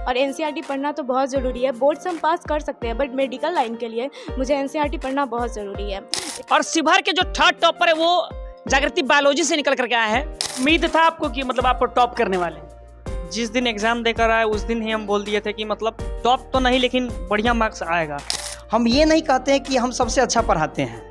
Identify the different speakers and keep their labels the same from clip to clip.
Speaker 1: और एनसीईआरटी पढ़ना तो बहुत ज़रूरी है। बोर्ड से हम पास कर सकते हैं, बट मेडिकल लाइन के लिए मुझे एनसीईआरटी पढ़ना बहुत ज़रूरी है।
Speaker 2: और शिवहर के जो थर्ड टॉपर है वो जागृति बायोलॉजी से निकल करके आया है। उम्मीद था आपको कि मतलब आप टॉप करने वाले हैं?
Speaker 3: जिस दिन एग्जाम देकर आए उस दिन ही हम बोल दिए थे कि मतलब टॉप तो नहीं लेकिन बढ़िया मार्क्स आएगा।
Speaker 4: हम ये नहीं कहते हैं कि हम सबसे अच्छा पढ़ाते हैं,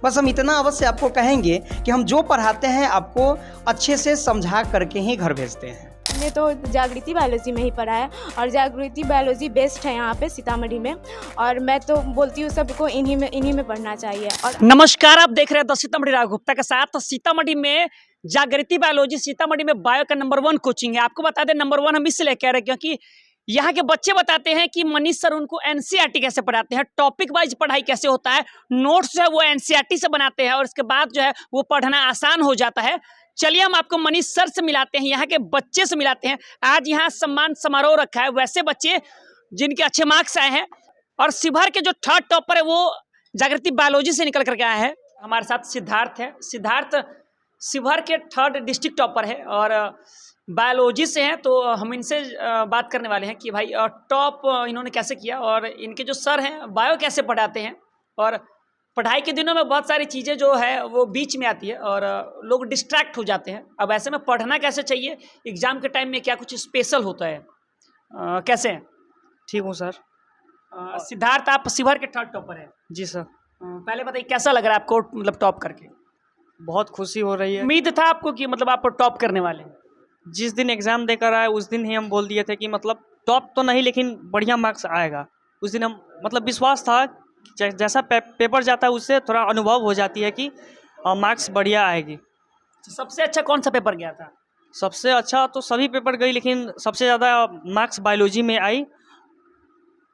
Speaker 4: बस हम इतना अवश्य आपको कहेंगे कि हम जो पढ़ाते हैं आपको अच्छे से समझा करके ही घर भेजते हैं।
Speaker 1: मैंने तो जागृति बायोलॉजी में ही पढ़ा है और जागृति बायोलॉजी बेस्ट है यहाँ पे सीतामढ़ी में, और मैं तो बोलती हूँ सबको इन्हीं में पढ़ना चाहिए। और
Speaker 2: नमस्कार, आप देख रहे हैं द सीतामढ़ी राघव गुप्ता के साथ। सीतामढ़ी में जागृति बायोलॉजी, सीतामढ़ी में बायो का नंबर 1 कोचिंग है। आपको बता दें नंबर 1 हम इसलिए कह रहे हैं क्योंकि यहाँ के बच्चे बताते हैं कि मनीष सर उनको एनसीईआरटी कैसे पढ़ाते हैं, टॉपिक वाइज पढ़ाई कैसे होता है, नोट्स जो है वो एनसीईआरटी से बनाते हैं और इसके बाद जो है वो पढ़ना आसान हो जाता है। चलिए हम आपको मनीष सर से मिलाते हैं, यहाँ के बच्चे से मिलाते हैं। आज यहाँ सम्मान समारोह रखा है वैसे बच्चे जिनके अच्छे मार्क्स आए हैं। और शिवहर के जो थर्ड टॉपर है वो जागृति बायोलॉजी से निकल करके आया है। हमारे साथ सिद्धार्थ है। सिद्धार्थ शिवहर के थर्ड डिस्ट्रिक्ट टॉपर है और बायोलॉजी से हैं, तो हम इनसे बात करने वाले हैं कि भाई टॉप इन्होंने कैसे किया और इनके जो सर हैं बायो कैसे पढ़ाते हैं। और पढ़ाई के दिनों में बहुत सारी चीज़ें जो है वो बीच में आती है और लोग डिस्ट्रैक्ट हो जाते हैं। अब ऐसे में पढ़ना कैसे चाहिए, एग्ज़ाम के टाइम में क्या कुछ स्पेशल होता है, कैसे हैं?
Speaker 3: ठीक हूँ सर।
Speaker 2: सिद्धार्थ, आप शिवहर के थर्ड टॉपर हैं।
Speaker 3: जी सर।
Speaker 2: पहले बताइए कैसा लग रहा है आपको मतलब टॉप करके?
Speaker 3: बहुत खुशी हो रही है।
Speaker 2: उम्मीद था आपको कि मतलब आप टॉप करने वाले हैं?
Speaker 3: जिस दिन एग्जाम देकर आए उस दिन ही हम बोल दिए थे कि मतलब टॉप तो नहीं लेकिन बढ़िया मार्क्स आएगा। उस दिन हम मतलब विश्वास था कि जैसा पेपर जाता है उससे थोड़ा अनुभव हो जाती है कि मार्क्स बढ़िया आएगी।
Speaker 2: सबसे अच्छा कौन सा पेपर गया था?
Speaker 3: सबसे अच्छा तो सभी पेपर गई, लेकिन सबसे ज़्यादा मार्क्स बायोलॉजी में आई।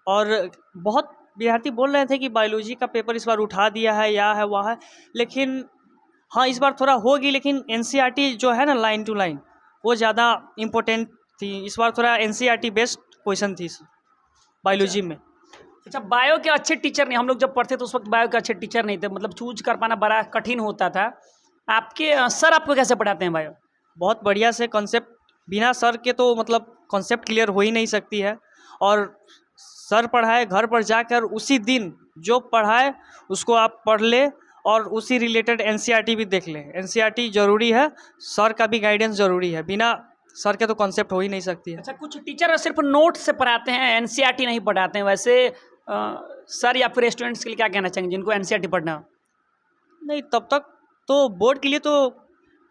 Speaker 3: और बहुत विद्यार्थी बोल रहे थे कि बायोलॉजी का पेपर इस बार उठा दिया है, या है वह है, लेकिन हाँ इस बार थोड़ा होगी। लेकिन एनसीईआरटी जो है ना लाइन टू लाइन वो ज़्यादा इम्पोर्टेंट थी। इस बार थोड़ा एनसीईआरटी बेस्ड क्वेश्चन थी बायोलॉजी में।
Speaker 2: अच्छा, बायो के अच्छे टीचर नहीं, हम लोग जब पढ़ते तो उस वक्त बायो के अच्छे टीचर नहीं थे, मतलब चूज कर पाना बड़ा कठिन होता था। आपके सर आपको कैसे पढ़ाते हैं बायो?
Speaker 3: बहुत बढ़िया से कॉन्सेप्ट, बिना सर के तो मतलब कॉन्सेप्ट क्लियर हो ही नहीं सकती है। और सर पढ़ाए घर पर जाकर उसी दिन जो पढ़ाए उसको आप पढ़ ले और उसी रिलेटेड एनसीईआरटी भी देख लें। एनसीईआरटी ज़रूरी है, सर का भी गाइडेंस ज़रूरी है, बिना सर के तो कॉन्सेप्ट हो ही नहीं सकती है।
Speaker 2: अच्छा, कुछ टीचर सिर्फ नोट से पढ़ाते हैं, एनसीईआरटी नहीं पढ़ाते हैं, वैसे सर या फिर स्टूडेंट्स के लिए क्या कहना चाहेंगे जिनको एनसीईआरटी पढ़ना हो?
Speaker 3: नहीं, तब तक तो बोर्ड के लिए तो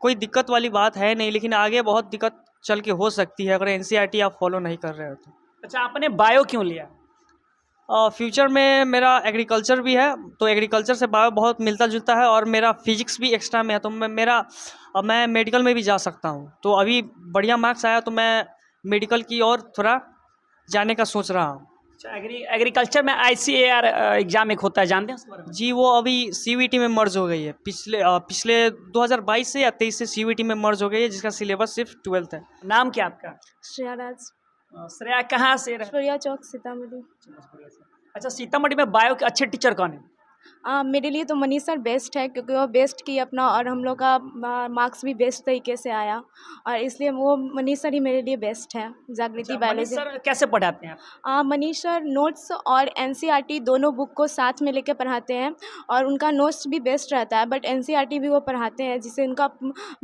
Speaker 3: कोई दिक्कत वाली बात है नहीं, लेकिन आगे बहुत दिक्कत चल के हो सकती है अगर एनसीईआरटी आप फॉलो नहीं कर रहे हो तो।
Speaker 2: अच्छा, आपने बायो क्यों लिया?
Speaker 3: फ्यूचर में मेरा एग्रीकल्चर भी है, तो एग्रीकल्चर से बायो बहुत मिलता जुलता है और मेरा फिजिक्स भी एक्स्ट्रा में है, तो मैं मेडिकल में भी जा सकता हूँ। तो अभी बढ़िया मार्क्स आया तो मैं मेडिकल की ओर थोड़ा जाने का सोच रहा हूँ।
Speaker 2: अच्छा, एग्रीकल्चर में ICAR एग्जाम एक होता है, जानते हैं उसके बारे में?
Speaker 3: जी, वो अभी CVT में मर्ज हो गई है। पिछले 2022 से या 23 से CVT में मर्ज हो गई है, जिसका सिलेबस सिर्फ 12th है।
Speaker 2: नाम क्या आपका?
Speaker 1: श्रेया राज।
Speaker 2: श्रेया कहाँ से?
Speaker 1: श्रेया चौक सीतामढ़ी।
Speaker 2: अच्छा, सीतामढ़ी में बायो के अच्छे टीचर कौन है?
Speaker 1: मेरे लिए तो मनीष सर बेस्ट है, क्योंकि वो बेस्ट की अपना, और हम लोग का मार्क्स भी बेस्ट तरीके से आया, और इसलिए वो मनीष सर ही मेरे लिए बेस्ट है जागृति बायोलॉजी।
Speaker 2: मनीष सर कैसे पढ़ाते हैं?
Speaker 1: मनीष सर नोट्स और एनसीईआरटी दोनों बुक को साथ में लेकर पढ़ाते हैं, और उनका नोट्स भी बेस्ट रहता है, बट एनसीईआरटी भी वो पढ़ाते हैं, जिससे उनका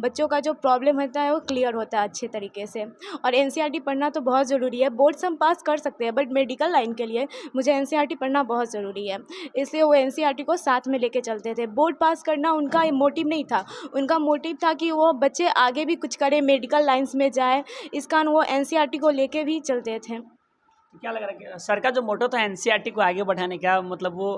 Speaker 1: बच्चों का जो प्रॉब्लम होता है वो क्लियर होता है अच्छे तरीके से। और एनसीईआरटी पढ़ना तो बहुत ज़रूरी है। बोर्ड से हम पास कर सकते हैं, बट मेडिकल लाइन के लिए मुझे एनसीईआरटी पढ़ना बहुत ज़रूरी है, इसलिए वो एनसीईआरटी को साथ में लेके चलते थे। बोर्ड पास करना उनका मोटिव नहीं था, उनका मोटिव था कि वो बच्चे आगे भी कुछ करें, मेडिकल लाइंस में जाए, इस कारण वो एनसीईआरटी को लेके भी चलते थे।
Speaker 2: क्या लग रहा है सर का जो मोटो था एनसीईआरटी को आगे बढ़ाने का, मतलब वो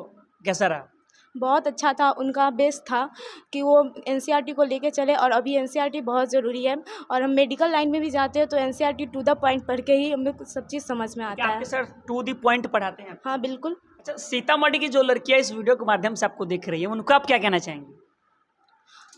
Speaker 2: कैसा रहा?
Speaker 1: बहुत अच्छा था, उनका बेस्ट था कि वो एनसीईआरटी को लेके चले, और अभी एनसीईआरटी बहुत ज़रूरी है, और हम मेडिकल लाइन में भी जाते हैं तो एनसीईआरटी टू द पॉइंट पढ़ के ही हमें सब चीज़ समझ में आता है।
Speaker 2: आपके सर टू द पॉइंट पढ़ाते हैं?
Speaker 1: हाँ बिल्कुल।
Speaker 2: अच्छा, सीतामढ़ी की जो लड़कियां इस वीडियो के माध्यम से आपको देख रही है उनको आप क्या कहना चाहेंगे?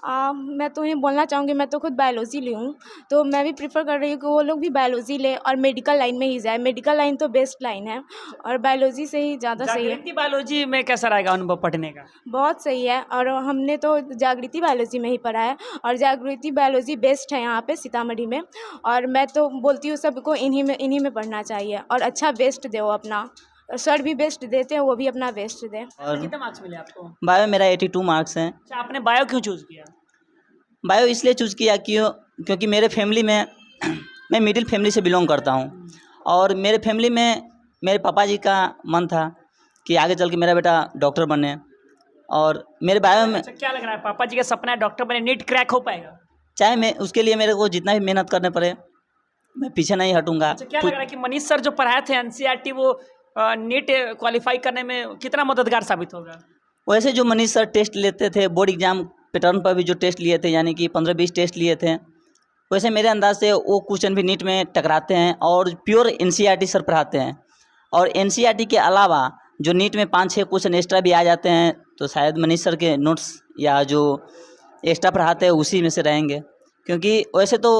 Speaker 1: मैं तो ये बोलना चाहूँगी, मैं तो खुद बायोलॉजी ली हूँ, तो मैं भी प्रेफर कर रही हूँ कि वो लोग भी बायोलॉजी लें और मेडिकल लाइन में ही जाए। मेडिकल लाइन तो बेस्ट लाइन है और बायोलॉजी से ही ज़्यादा सही है।
Speaker 2: जागृति बायोलॉजी में कैसा रहेगा अनुभव पढ़ने का?
Speaker 1: बहुत सही है और हमने तो जागृति बायोलॉजी में ही पढ़ा है और जागृति बायोलॉजी बेस्ट है यहाँ पे सीतामढ़ी में। और मैं तो बोलती हूँ सबको इन्हीं में पढ़ना चाहिए और अच्छा बेस्ट दे वो अपना। सर भी बेस्ट देते हैं, वो भी अपना बेस्ट दें।
Speaker 2: और कितने मार्क्स मिले आपको?
Speaker 5: बायो मेरा 82 मार्क्स हैं।
Speaker 2: अच्छा, आपने बायो क्यों चूज किया?
Speaker 5: बायो इसलिए चूज़ किया क्योंकि मेरे फैमिली में मैं मिडिल फैमिली से बिलोंग करता हूँ और मेरे फैमिली में मेरे पापा जी का मन था कि आगे चल के मेरा बेटा डॉक्टर बने और मेरे बायो में
Speaker 2: अच्छा, क्या लग रहा है पापा जी का सपना है डॉक्टर बने, नीट क्रैक हो पाएगा?
Speaker 5: चाहे मैं उसके लिए मेरे को जितना भी मेहनत करने पड़े मैं पीछे नहीं हटूंगा।
Speaker 2: अच्छा, क्या लग रहा है कि मनीष सर जो पढ़ाए थे एनसीईआरटी वो नीट क्वालिफाई करने में कितना मददगार साबित होगा?
Speaker 5: वैसे जो मनीष सर टेस्ट लेते थे बोर्ड एग्जाम पैटर्न पर भी जो टेस्ट लिए थे यानी कि 15-20 टेस्ट लिए थे, वैसे मेरे अंदाज से वो क्वेश्चन भी नीट में टकराते हैं और प्योर एनसीईआरटी सर पढ़ाते हैं। और एनसीईआरटी के अलावा जो नीट में 5-6 क्वेश्चन एक्स्ट्रा भी आ जाते हैं तो शायद मनीष सर के नोट्स या जो एक्स्ट्रा पढ़ाते हैं उसी में से रहेंगे, क्योंकि वैसे तो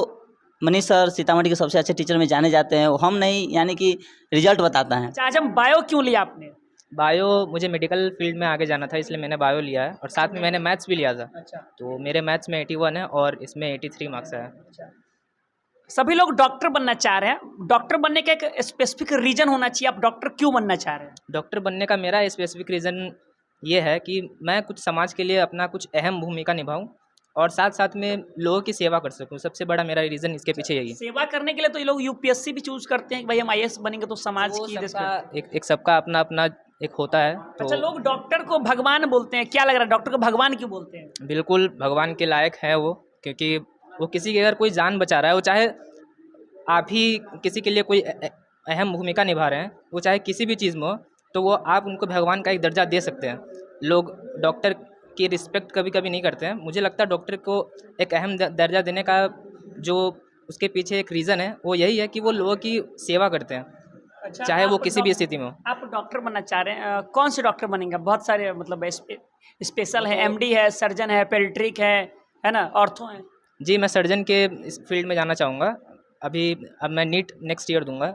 Speaker 5: मनीष सर सीतामढ़ी के सबसे अच्छे टीचर में जाने जाते हैं, हम नहीं, यानी कि रिजल्ट बताता है।
Speaker 2: अच्छा, आज हम बायो क्यों लिया आपने?
Speaker 6: बायो मुझे मेडिकल फील्ड में आगे जाना था इसलिए मैंने बायो लिया है और साथ में मैंने मैथ्स भी लिया था।
Speaker 2: अच्छा,
Speaker 6: तो मेरे मैथ्स में 81 है और इसमें 83 मार्क्स है।
Speaker 2: सभी लोग डॉक्टर बनना चाह रहे हैं, डॉक्टर बनने का एक स्पेसिफिक रीजन होना चाहिए। आप डॉक्टर क्यों बनना चाह रहे हैं?
Speaker 6: डॉक्टर बनने का मेरा स्पेसिफिक रीज़न ये है कि मैं कुछ समाज के लिए अपना कुछ अहम भूमिका निभाऊं और साथ साथ में लोगों की सेवा कर सकूं। सबसे बड़ा मेरा रीज़न इसके पीछे यही है।
Speaker 2: सेवा करने के लिए तो ये लोग यूपीएससी भी चूज करते हैं कि भाई हम आईएएस बनेंगे तो समाज
Speaker 6: वो
Speaker 2: की
Speaker 6: एक सबका अपना अपना एक होता है। तो
Speaker 2: अच्छा, लोग डॉक्टर को भगवान बोलते हैं, क्या लग रहा है डॉक्टर को भगवान क्यों बोलते हैं?
Speaker 6: बिल्कुल भगवान के लायक है वो, क्योंकि वो किसी की अगर कोई जान बचा रहा है, वो चाहे आप ही किसी के लिए कोई अहम भूमिका निभा रहे हैं, वो चाहे किसी भी चीज़ में हो, तो वो आप उनको भगवान का एक दर्जा दे सकते हैं। लोग डॉक्टर की रिस्पेक्ट कभी कभी नहीं करते हैं। मुझे लगता है डॉक्टर को एक अहम दर्जा देने का जो उसके पीछे एक रीज़न है वो यही है कि वो लोगों की सेवा करते हैं।
Speaker 2: अच्छा,
Speaker 6: चाहे वो
Speaker 2: आप
Speaker 6: किसी भी स्थिति में हो।
Speaker 2: आप डॉक्टर बनना चाह रहे हैं, कौन से डॉक्टर बनेंगे? बहुत सारे मतलब स्पेशल है, एमडी है, सर्जन है, पेडिट्रिक है ना, ऑर्थो है।
Speaker 6: जी, मैं सर्जन के इस फील्ड में जाना चाहूँगा। अब मैं नीट नेक्स्ट ईयर दूंगा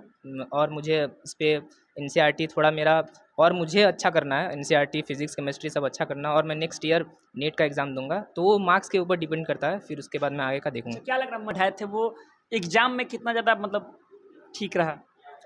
Speaker 6: और मुझे इस पर एनसीईआरटी थोड़ा मेरा और मुझे अच्छा करना है। एनसीईआरटी फिजिक्स केमिस्ट्री सब अच्छा करना है और मैं नेक्स्ट ईयर नीट का एग्ज़ाम दूंगा, तो वो मार्क्स के ऊपर डिपेंड करता है। फिर उसके बाद मैं आगे का देखूँगा।
Speaker 2: क्या लग रहा है बढ़ाए थे वो एग्जाम में कितना ज़्यादा मतलब ठीक रहा?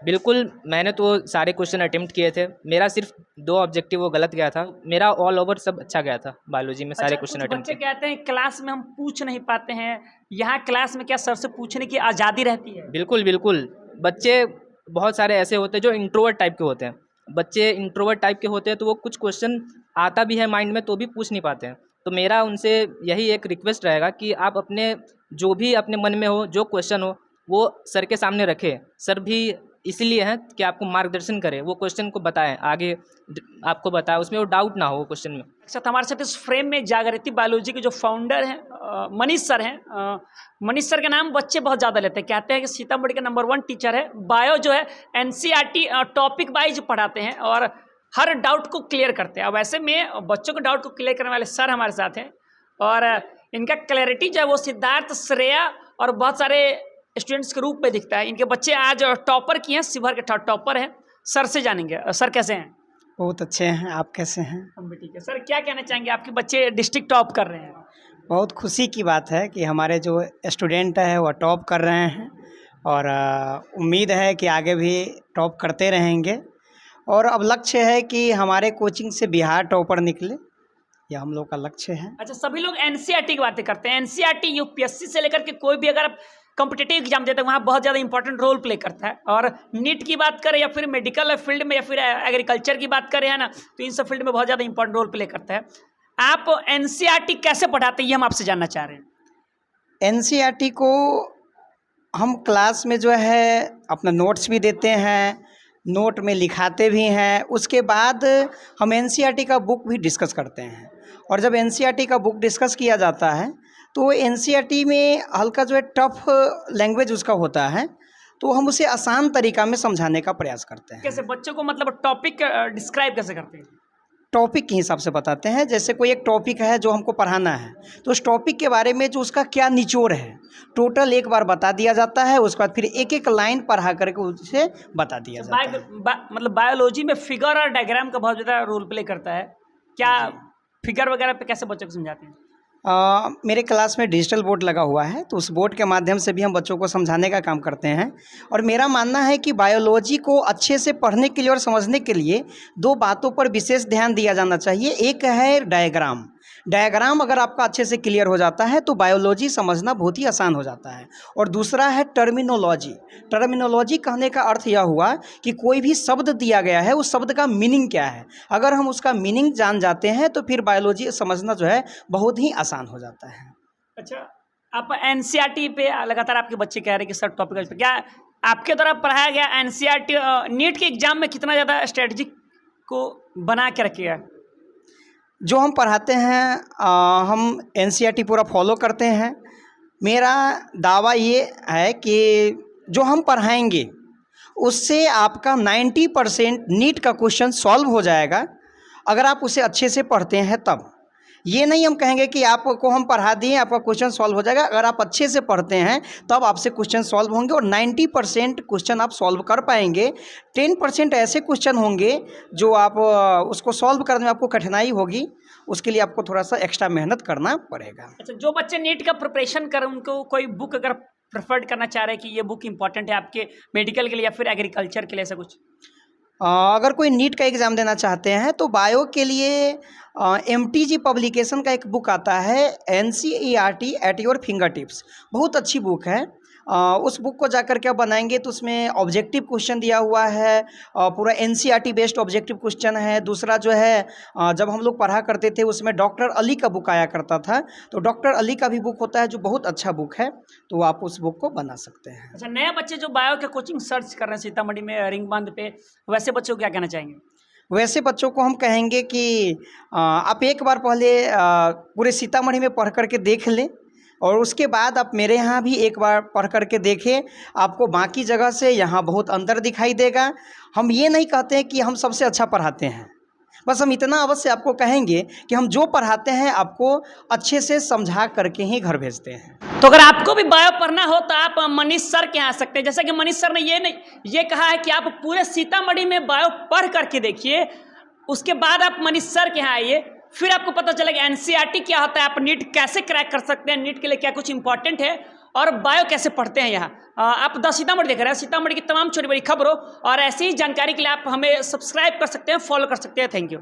Speaker 6: बिल्कुल, मैंने तो सारे क्वेश्चन अटेम्प्ट किए थे। मेरा सिर्फ 2 ऑब्जेक्टिव वो गलत गया था, मेरा ऑल ओवर सब अच्छा गया था। बायोलॉजी में सारे क्वेश्चन
Speaker 2: कुछ
Speaker 6: अटेम्प्ट
Speaker 2: बच्चे कहते हैं क्लास में हम पूछ नहीं पाते हैं, यहाँ क्लास में क्या सर से पूछने की आज़ादी रहती है?
Speaker 6: बिल्कुल बिल्कुल, बच्चे बहुत सारे ऐसे होते हैं जो इंट्रोवर्ट टाइप के होते हैं। बच्चे इंट्रोवर्ट टाइप के होते हैं तो वो कुछ क्वेश्चन आता भी है माइंड में तो भी पूछ नहीं पाते हैं। तो मेरा उनसे यही एक रिक्वेस्ट रहेगा कि आप अपने जो भी अपने मन में हो, जो क्वेश्चन हो, वो सर के सामने रखें। सर भी इसीलिए हैं कि आपको मार्गदर्शन करें, वो क्वेश्चन को बताएं, आगे आपको बताएं, उसमें वो डाउट ना हो वो क्वेश्चन में।
Speaker 2: अच्छा, तो हमारे साथ इस फ्रेम में जागृति बायोलॉजी के जो फाउंडर हैं मनीष सर हैं। मनीष सर का नाम बच्चे बहुत ज़्यादा लेते हैं, कहते हैं कि सीतामढ़ी के नंबर 1 टीचर है। बायो जो है एनसीईआरटी टॉपिक वाइज पढ़ाते हैं और हर डाउट को क्लियर करते हैं। अब ऐसे में बच्चों के डाउट को क्लियर करने वाले सर हमारे साथ हैं और इनका क्लैरिटी जो है वो सिद्धार्थ, श्रेया और बहुत सारे स्टूडेंट्स के रूप में दिखता है। इनके बच्चे आज टॉपर किए हैं, शिवहर के टॉपर हैं। सर से जानेंगे, सर कैसे हैं?
Speaker 4: बहुत अच्छे हैं, आप कैसे हैं?
Speaker 2: हम भी ठीक है। सर क्या कहना चाहेंगे, आपके बच्चे डिस्ट्रिक्ट टॉप कर रहे हैं?
Speaker 4: बहुत खुशी की बात है कि हमारे जो स्टूडेंट है वह टॉप कर रहे हैं और उम्मीद है कि आगे भी टॉप करते रहेंगे और अब लक्ष्य है कि हमारे कोचिंग से बिहार टॉपर निकले, यह हम लोग का लक्ष्य है।
Speaker 2: अच्छा, सभी लोग एनसीईआरटी की बातें करते हैं। एनसीईआरटी यूपीएससी से लेकर के कोई भी अगर आप कॉम्पिटिटिव एग्जाम देते हैं वहाँ बहुत ज़्यादा इंपॉर्टेंट रोल प्ले करता है। और नीट की बात करें या फिर मेडिकल फील्ड में या फिर एग्रीकल्चर की बात करें, है ना, तो इन सब फील्ड में बहुत ज़्यादा इंपॉर्टेंट रोल प्ले करता है। आप एनसीईआरटी कैसे पढ़ाते हैं, ये हम आपसे जानना चाह रहे हैं।
Speaker 4: एनसीईआरटी को हम क्लास में जो है अपना नोट्स भी देते हैं, नोट में लिखाते भी हैं, उसके बाद हम एनसीईआरटी का बुक भी डिस्कस करते हैं। और जब एनसीईआरटी का बुक डिस्कस किया जाता है तो एनसीईआरटी में हल्का जो है टफ लैंग्वेज उसका होता है, तो हम उसे आसान तरीका में समझाने का प्रयास करते हैं।
Speaker 2: कैसे बच्चों को मतलब टॉपिक डिस्क्राइब कैसे करते हैं?
Speaker 4: टॉपिक के हिसाब से बताते हैं। जैसे कोई एक टॉपिक है जो हमको पढ़ाना है, तो उस टॉपिक के बारे में जो उसका क्या निचोड़ है टोटल एक बार बता दिया जाता है। उसके बाद फिर एक एक लाइन पढ़ा करके उसे बता दिया जाता है।
Speaker 2: मतलब बायोलॉजी में फिगर और डायग्राम का बहुत ज़्यादा रोल प्ले करता है। क्या फिगर वगैरह पे कैसे बच्चों को समझाते हैं?
Speaker 4: मेरे क्लास में डिजिटल बोर्ड लगा हुआ है, तो उस बोर्ड के माध्यम से भी हम बच्चों को समझाने का काम करते हैं। और मेरा मानना है कि बायोलॉजी को अच्छे से पढ़ने के लिए और समझने के लिए दो बातों पर विशेष ध्यान दिया जाना चाहिए। एक है डायग्राम। डायग्राम अगर आपका अच्छे से क्लियर हो जाता है तो बायोलॉजी समझना बहुत ही आसान हो जाता है। और दूसरा है टर्मिनोलॉजी। टर्मिनोलॉजी कहने का अर्थ यह हुआ कि कोई भी शब्द दिया गया है, उस शब्द का मीनिंग क्या है। अगर हम उसका मीनिंग जान जाते हैं तो फिर बायोलॉजी समझना जो है बहुत ही आसान हो जाता है।
Speaker 2: अच्छा, आप एनसीईआरटी पे लगातार आपके बच्चे कह रहे हैं कि सर टॉपिक पे क्या आपके द्वारा पढ़ाया गया एनसीईआरटी नीट के एग्जाम में कितना ज़्यादा स्ट्रेटजी को बना के रखिए है?
Speaker 4: जो हम पढ़ाते हैं हम एनसीईआरटी पूरा फॉलो करते हैं। मेरा दावा ये है कि जो हम पढ़ाएंगे उससे आपका 90% नीट का क्वेश्चन सॉल्व हो जाएगा, अगर आप उसे अच्छे से पढ़ते हैं तब। ये नहीं हम कहेंगे कि आपको हम पढ़ा दिए आपका क्वेश्चन सॉल्व हो जाएगा। अगर आप अच्छे से पढ़ते हैं तब आपसे क्वेश्चन सॉल्व होंगे और 90% क्वेश्चन आप सॉल्व कर पाएंगे। 10% ऐसे क्वेश्चन होंगे जो आप उसको सॉल्व करने में आपको कठिनाई होगी, उसके लिए आपको थोड़ा सा एक्स्ट्रा मेहनत करना पड़ेगा।
Speaker 2: अच्छा, जो बच्चे नीट का प्रिपरेशन कर उनको कोई बुक अगर प्रेफर्ड करना चाह रहे हैं कि ये बुक इंपॉर्टेंट है आपके मेडिकल के लिए या फिर एग्रीकल्चर के लिए, ऐसा कुछ?
Speaker 4: अगर कोई नीट का एग्ज़ाम देना चाहते हैं तो बायो के लिए MTG पब्लिकेशन का एक बुक आता है NCERT at your finger tips. बहुत अच्छी बुक है। उस बुक को जाकर के आप बनाएंगे तो उसमें ऑब्जेक्टिव क्वेश्चन दिया हुआ है, पूरा NCERT बेस्ड ऑब्जेक्टिव क्वेश्चन है। दूसरा जो है जब हम लोग पढ़ा करते थे उसमें डॉक्टर अली का बुक आया करता था, तो डॉक्टर अली का भी बुक होता है जो बहुत अच्छा बुक है, तो आप उस बुक को बना सकते हैं।
Speaker 2: अच्छा, नए बच्चे जो बायो के कोचिंग सर्च कर रहे हैं सीतामढ़ी में रिंग बांध पे, वैसे बच्चों को क्या कहना चाहेंगे?
Speaker 4: वैसे बच्चों को हम कहेंगे कि आप एक बार पहले पूरे सीतामढ़ी में पढ़ करके देख लें और उसके बाद आप मेरे यहाँ भी एक बार पढ़ करके देखें। आपको बाकी जगह से यहाँ बहुत अंतर दिखाई देगा। हम ये नहीं कहते हैं कि हम सबसे अच्छा पढ़ाते हैं, बस हम इतना अवश्य आपको कहेंगे कि हम जो पढ़ाते हैं आपको अच्छे से समझा करके ही घर भेजते हैं।
Speaker 2: तो अगर आपको भी बायो पढ़ना हो तो आप मनीष सर के यहाँ आ सकते हैं। जैसा कि मनीष सर ने ये कहा है कि आप पूरे सीतामढ़ी में बायो पढ़ करके देखिए, उसके बाद आप मनीष सर के यहाँ आइए, फिर आपको पता चलेगा एनसीईआरटी क्या होता है, आप नीट कैसे क्रैक कर सकते हैं, नीट के लिए क्या कुछ इंपॉर्टेंट है और बायो कैसे पढ़ते हैं। यहाँ आप द सीतामढ़ी देख रहे हैं। सीतामढ़ी की तमाम छोटी बड़ी खबरों और ऐसी ही जानकारी के लिए आप हमें सब्सक्राइब कर सकते हैं, फॉलो कर सकते हैं। Thank you.